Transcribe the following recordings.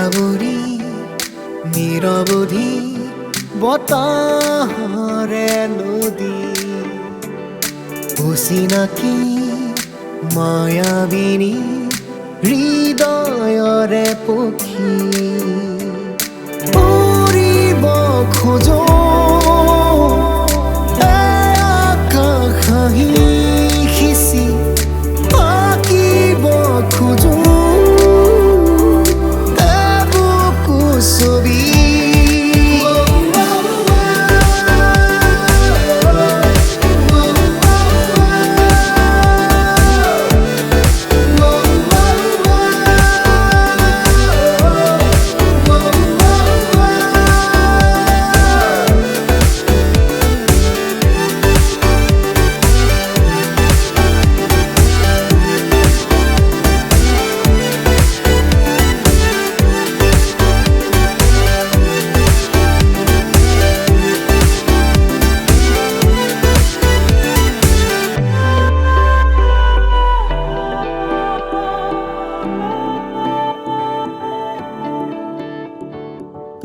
গোদাবৰী নিৰৱধি বতাহৰে নদী অচিনাকি মায়াবিনী হৃদয়ৰে পক্ষী উৰিব খোজো আকাশ হাঁহি সিঁচি আঁকিব খোজো বুকু ছবি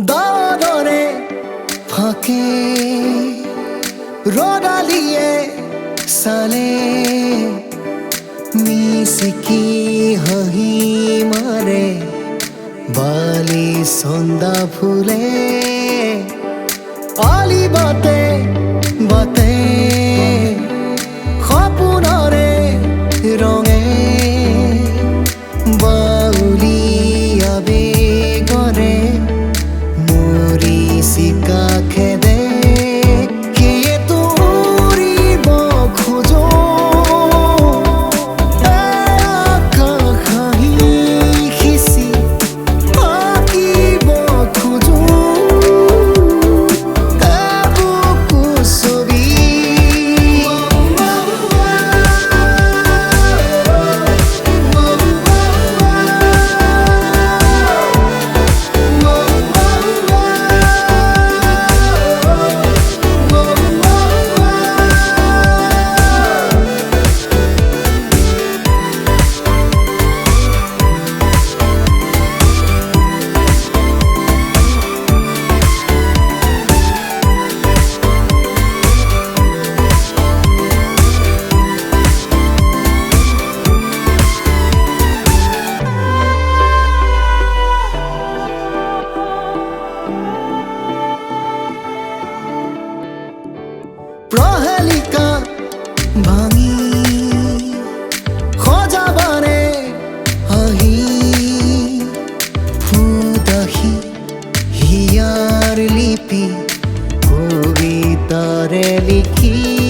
দাদৰে ফাঁকে ৰদালিয়ে চালে মিচিকি হাঁহি মাৰে বালি চন্দা ফুলে আলি বাটে বাটে সপোনৰে ৰঙে বাউলি আবেগৰে মৰিচিকা খেদে কিয়ে তুৰিব খোজো আকাশ হাঁহি সিঁচি আঁকিব খোজো বুকু ছবি প্ৰহেলিকা ভাঙি সজাবানে হাঁহি ফুটাহি হিয়াৰ লিপি কবিতাৰে লিখি